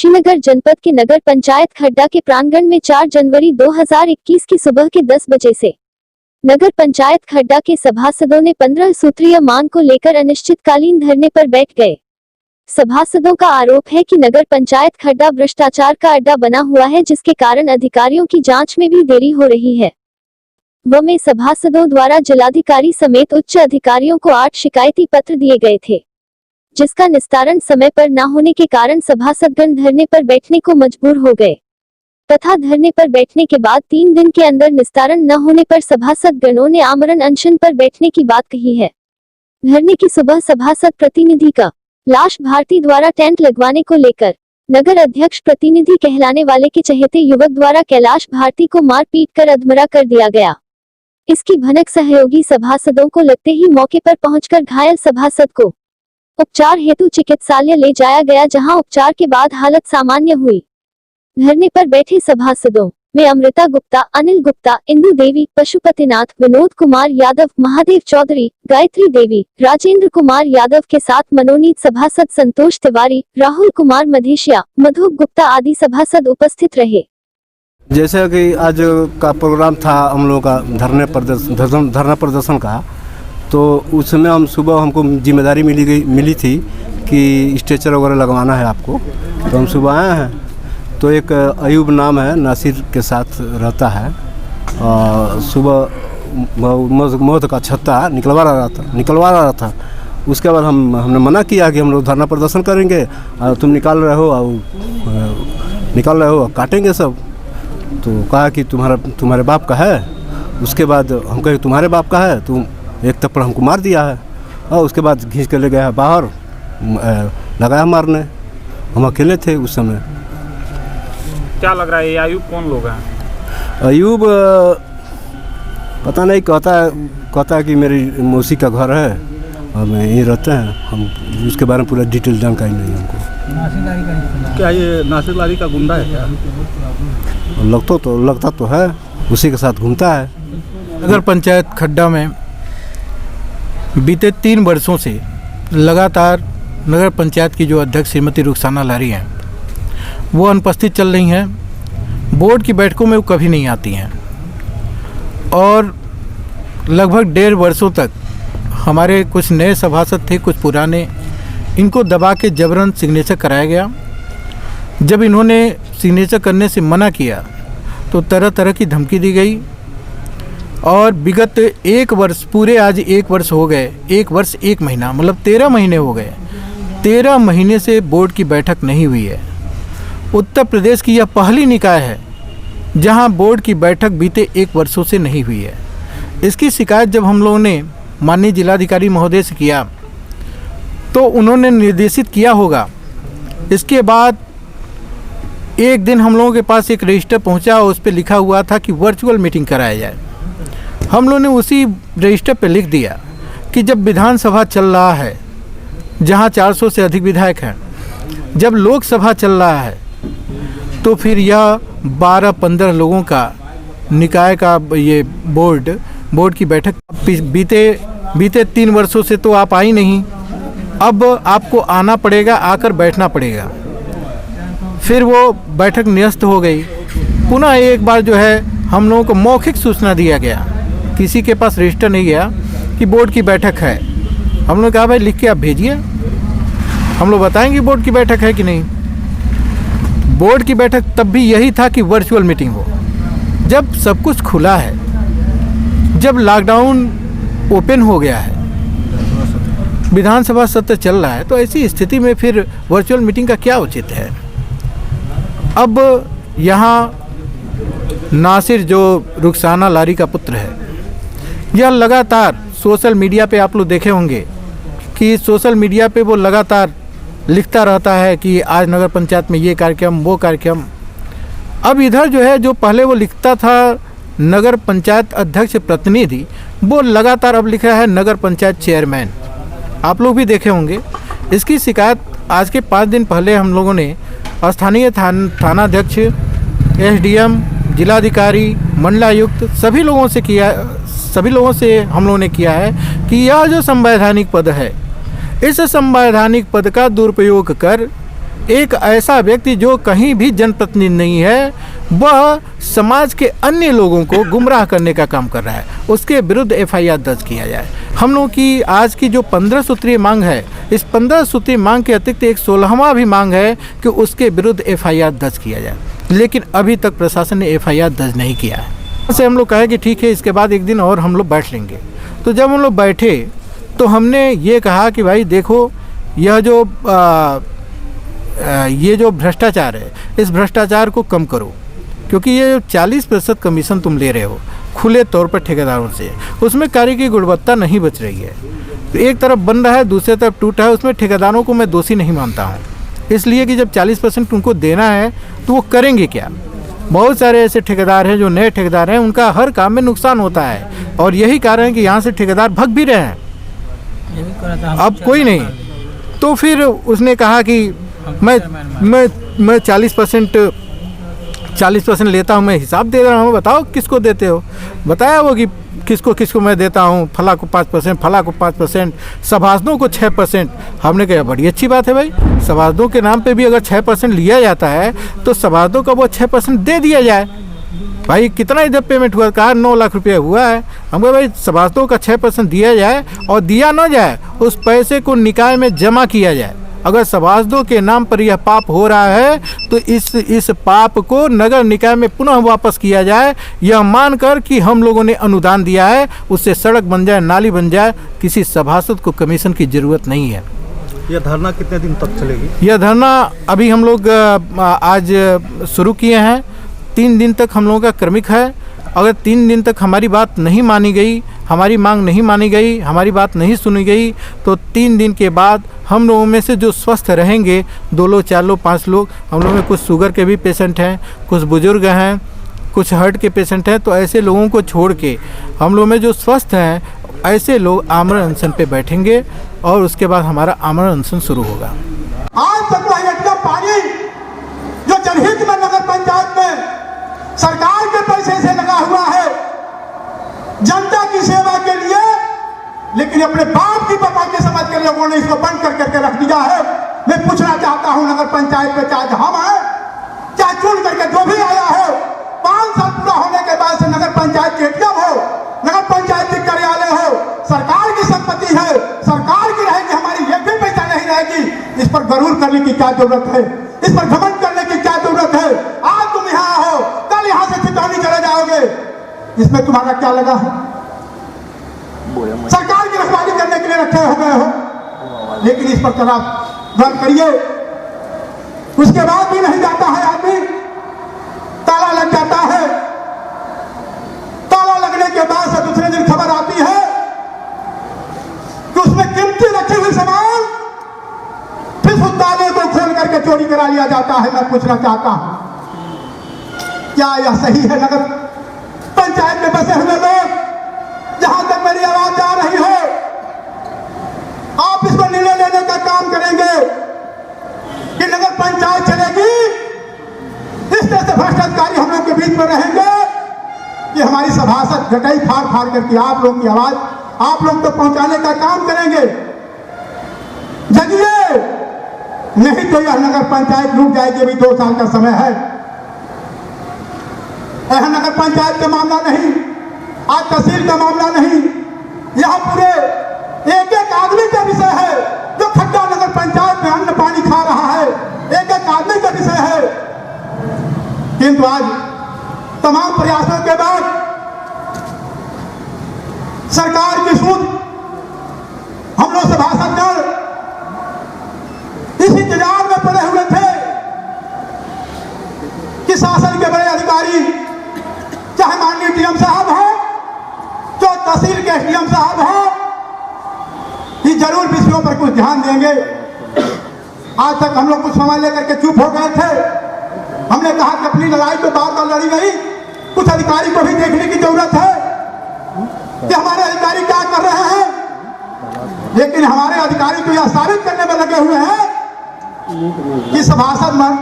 कुशीनगर जनपद के नगर पंचायत खड्डा के प्रांगण में 4 जनवरी 2021 की सुबह के 10 बजे से नगर पंचायत खड्डा के सभासदों ने 15 सूत्रीय मांग को लेकर अनिश्चितकालीन धरने पर बैठ गए। सभासदों का आरोप है कि नगर पंचायत खड्डा भ्रष्टाचार का अड्डा बना हुआ है, जिसके कारण अधिकारियों की जांच में भी देरी हो रही है। में सभासदों द्वारा जिलाधिकारी समेत उच्च अधिकारियों को 8 शिकायती पत्र दिए गए थे, जिसका निस्तारण समय पर न होने के कारण सभासदगण धरने पर बैठने को मजबूर हो गए तथा धरने पर बैठने के बाद 3 दिन के अंदर निस्तारण न होने पर सभासदगणों ने आमरण अनशन पर बैठने की बात कही है। धरने की सुबह सभासद प्रतिनिधि कैलाश भारती द्वारा टेंट लगवाने को लेकर नगर अध्यक्ष प्रतिनिधि कहलाने वाले के चहेते युवक द्वारा कैलाश भारती को मार पीट कर अधमरा कर दिया गया। इसकी भनक सहयोगी सभासदों को लगते ही मौके पर पहुंचकर घायल सभासद को उपचार हेतु चिकित्सालय ले जाया गया, जहां उपचार के बाद हालत सामान्य हुई। धरने पर बैठे सभासदों में अमृता गुप्ता, अनिल गुप्ता, इंदु देवी, पशुपतिनाथ, विनोद कुमार यादव, महादेव चौधरी, गायत्री देवी, राजेंद्र कुमार यादव के साथ मनोनीत सभासद संतोष तिवारी, राहुल कुमार मधेशिया, मधु गुप्ता आदि सभासद उपस्थित रहे। जैसे कि आज का प्रोग्राम था हम लोगों का धरना प्रदर्शन का, तो उसमें हमको जिम्मेदारी मिली थी कि स्ट्रेचर वगैरह लगवाना है आपको, तो हम सुबह आए हैं। तो एक अयूब नाम है, नासिर के साथ रहता है, सुबह मौत का छत्ता निकलवा रहा था। उसके बाद हमने मना किया कि हम लोग धरना प्रदर्शन करेंगे, तुम निकाल रहे हो काटेंगे सब। तो कहा कि तुम्हारे बाप का है। उसके बाद हम कहे तुम्हारे बाप का है, तुम एक थप्पड़ हमको मार दिया है, और उसके बाद खींच कर ले गया बाहर, लगाया मारने। हम अकेले थे उस समय। क्या लग रहा है ये अयूब कौन लोग हैं? अयूब पता नहीं, कहता है कि मेरी मौसी का घर है और मैं यहीं रहते हैं। हम उसके बारे में पूरा डिटेल जानकारी नहीं है हमको। क्या ये नासिर लारी का गुंडा है क्या? लगता तो है, उसी के साथ घूमता है। नगर पंचायत खड्डा में बीते 3 वर्षों से लगातार नगर पंचायत की जो अध्यक्ष श्रीमती रुखसाना लारी हैं, वो अनुपस्थित चल रही हैं। बोर्ड की बैठकों में वो कभी नहीं आती हैं और लगभग 1.5 वर्षों तक हमारे कुछ नए सभासद थे, कुछ पुराने, इनको दबा के जबरन सिग्नेचर कराया गया। जब इन्होंने सिग्नेचर करने से मना किया तो तरह तरह की धमकी दी गई और विगत 1 वर्ष पूरे, आज 1 वर्ष हो गए, 1 वर्ष 1 महीना, मतलब 13 महीने हो गए। 13 महीने से बोर्ड की बैठक नहीं हुई है। उत्तर प्रदेश की यह पहली निकाय है जहां बोर्ड की बैठक बीते 1 वर्षों से नहीं हुई है। इसकी शिकायत जब हम लोगों ने माननीय जिलाधिकारी महोदय से किया तो उन्होंने निर्देशित किया होगा। इसके बाद एक दिन हम लोगों के पास एक रजिस्टर पहुंचा और उस पर लिखा हुआ था कि वर्चुअल मीटिंग कराया जाए। हम लोगों ने उसी रजिस्टर पर लिख दिया कि जब विधानसभा चल रहा है, जहां 400 से अधिक विधायक हैं, जब लोकसभा चल रहा है, तो फिर यह 12-15 लोगों का निकाय का ये बोर्ड की बैठक बीते 3 वर्षों से तो आप आई नहीं। अब आपको आना पड़ेगा, आकर बैठना पड़ेगा। फिर वो बैठक निरस्त हो गई। पुनः एक बार जो है हम लोगों को मौखिक सूचना दिया गया, किसी के पास रजिस्टर नहीं गया कि बोर्ड की बैठक है। हम लोग कहा भाई लिख के आप भेजिए, हम लोग बताएंगे बोर्ड की बैठक है कि नहीं। बोर्ड की बैठक तब भी यही था कि वर्चुअल मीटिंग हो। जब सब कुछ खुला है, जब लॉकडाउन ओपन हो गया है, विधानसभा सत्र चल रहा है, तो ऐसी स्थिति में फिर वर्चुअल मीटिंग का क्या उचित है। अब यहाँ नासिर जो रुखसाना लारी का पुत्र है, यह लगातार सोशल मीडिया पे आप लोग देखे होंगे कि सोशल मीडिया पे वो लगातार लिखता रहता है कि आज नगर पंचायत में ये कार्यक्रम, वो कार्यक्रम। अब इधर जो है, जो पहले वो लिखता था नगर पंचायत अध्यक्ष प्रतिनिधि, वो लगातार अब लिख रहा है नगर पंचायत चेयरमैन। आप लोग भी देखे होंगे। इसकी शिकायत आज के 5 दिन पहले हम लोगों ने स्थानीय थानाध्यक्ष, एसडीएम, जिलाधिकारी, मंडलायुक्त सभी लोगों से हम लोगों ने किया है कि यह जो संवैधानिक पद है, इस संवैधानिक पद का दुरुपयोग कर एक ऐसा व्यक्ति जो कहीं भी जनप्रतिनिधि नहीं है, वह समाज के अन्य लोगों को गुमराह करने का काम कर रहा है, उसके विरुद्ध एफआईआर दर्ज किया जाए। हम लोगों की आज की जो 15 सूत्रीय मांग है, इस 15 सूत्रीय मांग के अतिरिक्त एक 16वां भी मांग है कि उसके विरुद्ध एफआईआर दर्ज किया जाए, लेकिन अभी तक प्रशासन ने एफआईआर दर्ज नहीं किया है। से हम लोग कहे कि ठीक है, इसके बाद एक दिन और हम लोग बैठ लेंगे। तो जब हम लोग बैठे तो हमने ये कहा कि भाई देखो, यह जो भ्रष्टाचार है, इस भ्रष्टाचार को कम करो, क्योंकि ये 40% कमीशन तुम ले रहे हो खुले तौर पर ठेकेदारों से, उसमें कार्य की गुणवत्ता नहीं बच रही है। तो एक तरफ बन रहा है, दूसरी तरफ टूटा है, उसमें ठेकेदारों को मैं दोषी नहीं मानता हूँ, इसलिए कि जब 40% उनको देना है तो वो करेंगे क्या। बहुत सारे ऐसे ठेकेदार हैं जो नए ठेकेदार हैं, उनका हर काम में नुकसान होता है, और यही कारण है कि यहाँ से ठेकेदार भाग भी रहे हैं। अब कोई नहीं, तो फिर उसने कहा कि मैं 40% लेता हूँ, मैं हिसाब दे रहा हूँ, बताओ किसको देते हो। बताया वो कि किसको मैं देता हूँ, फला को 5%, फला को 5%, सभासदों को 6%। हमने कहा बड़ी अच्छी बात है भाई, सभासदों के नाम पे भी अगर 6% लिया जाता है तो सभासदों का वो 6% दे दिया जाए। भाई कितना इधर पेमेंट हुआ, कहा 9 लाख रुपया हुआ है। हम कहे भाई सभासदों का 6% दिया जाए, और दिया ना जाए उस पैसे को निकाय में जमा किया जाए। अगर सभासदों के नाम पर यह पाप हो रहा है तो इस पाप को नगर निकाय में पुनः वापस किया जाए, यह मानकर कि हम लोगों ने अनुदान दिया है, उससे सड़क बन जाए, नाली बन जाए, किसी सभासद को कमीशन की ज़रूरत नहीं है। यह धरना कितने दिन तक चलेगी? यह धरना अभी हम लोग आज शुरू किए हैं, 3 दिन तक हम लोगों का क्रमिक है। अगर 3 दिन तक हमारी बात नहीं मानी गई, हमारी मांग नहीं मानी गई, हमारी बात नहीं सुनी गई, तो 3 दिन के बाद हम लोगों में से जो स्वस्थ रहेंगे, 2 लोग, 4 लोग, 5 लोग, हम लोगों में कुछ शुगर के भी पेशेंट हैं, कुछ बुजुर्ग हैं, कुछ हार्ट के पेशेंट हैं, तो ऐसे लोगों को छोड़ के हम लोगों में जो स्वस्थ हैं, ऐसे लोग आमरण अनशन पे बैठेंगे, और उसके बाद हमारा आमरण अनशन शुरू होगा। आज तक वही इतना पानी जो जनहित में नगर पंचायत में सरकार के पैसे से लगा हुआ है जनता की सेवा के लिए, लेकिन अपने बाप की पता के समझ के लोगों ने इसको बंद करके रख दिया है। मैं पूछना चाहता हूं नगर पंचायत में, चाहे हम हैं, चाहे चुन करके जो भी आया हो, 5 साल पूरा होने के बाद से नगर पंचायत के एटीएम हो, नगर पंचायत के कार्यालय हो, सरकार की संपत्ति है, सरकार की रहेगी, हमारी एक भी पैसा नहीं रहेगी। इस पर गरूर करने की क्या जरूरत है, इस पर घमंड करने की क्या जरूरत है। आज तुम यहाँ हो, कल यहाँ से चितौनी चले जाओगे, इसमें तुम्हारा क्या लगा है? सरकार की रखवाली करने के लिए रखे हो गए हो, लेकिन इस पर चला गौर करिए। उसके बाद भी नहीं जाता है आदमी, ताला लग जाता है। ताला लगने के बाद से दूसरे दिन खबर आती है कि उसमें कीमती रखी हुई सामान फिर उस ताले को खोल करके चोरी करा लिया जाता है। मैं पूछना चाहता हूं, क्या यह सही है? नगर पंचायत में बसे हुए लोग, जहां तक मेरी आवाज जा रही हो, आप इस पर निर्णय लेने का काम करेंगे कि नगर पंचायत चलेगी, इस तरह से भ्रष्टाचारी हम लोग के बीच में रहेंगे कि हमारी सभासद घटाई फाड़ फाड़ करके आप लोग की आवाज आप लोग तो पहुंचाने का काम करेंगे। जगिए, नहीं तो यह नगर पंचायत लूट जाएगी। अभी 2 साल का समय है। यह नगर पंचायत का मामला नहीं, आज तहसील का मामला नहीं, यह पूरे एक आदमी का विषय है जो खड्डा नगर पंचायत में अन्न पानी खा रहा है। एक आदमी का विषय है, किंतु आज तमाम प्रयासों के बाद सरकार की सूझ हम लोग सभासदगण इस इंतजार में पड़े हुए थे कि शासन के बड़े अधिकारी, चाहे माननीय डीएम साहब हो, चाहे तहसील के एसडीएम साहब हो, ये जरूर विषयों पर कुछ ध्यान देंगे। आज तक हम लोग कुछ समय लेकर के चुप हो गए थे। हमने कहा कि अपनी लड़ाई तो बार बार लड़ी गई, कुछ अधिकारी को भी देखने की जरूरत है कि हमारे अधिकारी क्या कर रहे हैं। लेकिन हमारे अधिकारी तो यह साबित करने में लगे हुए हैं कि सभासद मन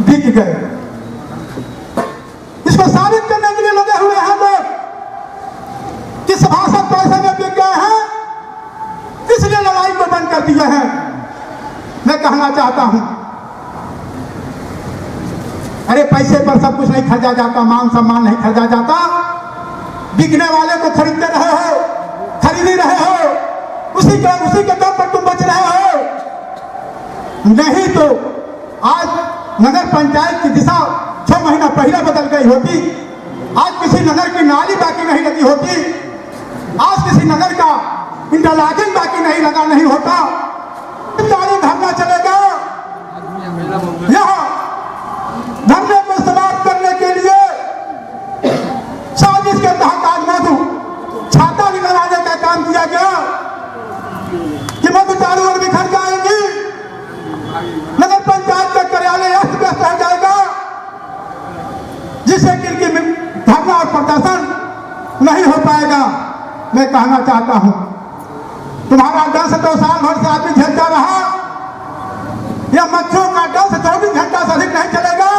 बिक गए। इसको साबित करने के लिए लगे हुए हैं लोग कि सभासद पैसे में बिक गए हैं, इसलिए लड़ाई को बंद कर दिए हैं। मैं कहना चाहता हूं, अरे पैसे पर सब कुछ नहीं खरीदा जाता, मान सम्मान नहीं खरीदा जाता। बिकने वाले को खरीदते रहे हो, खरीद ही रहे हो, उसी के दम पर तुम बच रहे हो। नहीं तो आज नगर पंचायत की दिशा 6 महीना पहले बदल गई होती। आज किसी नगर की नाली बाकी नहीं लगी होती, आज किसी नगर का इंटरलॉकिंग बाकी नहीं होता। धरना चलेगा यहाँ, धरने को समाप्त करने के लिए साजिश के तहत आज मधु छाता निकलवाने का काम किया गया कि मधु चारों ओर बिखर जाएंगी, नगर पंचायत का कार्यालय अस्त व्यस्त हो जाएगा, जिससे कि धरना और प्रदर्शन नहीं हो पाएगा। मैं कहना चाहता हूं, तुम्हारा डर से 2 साल भर से आदमी झेलता रहा, यह मच्छरों का डर से 24 घंटा से अधिक नहीं चलेगा।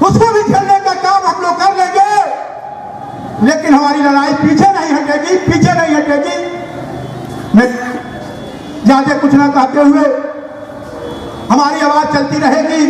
उसको भी झेलने का काम हम लोग कर लेंगे, लेकिन हमारी लड़ाई पीछे नहीं हटेगी। मैं ज्यादा कुछ ना कहते हुए, हमारी आवाज चलती रहेगी।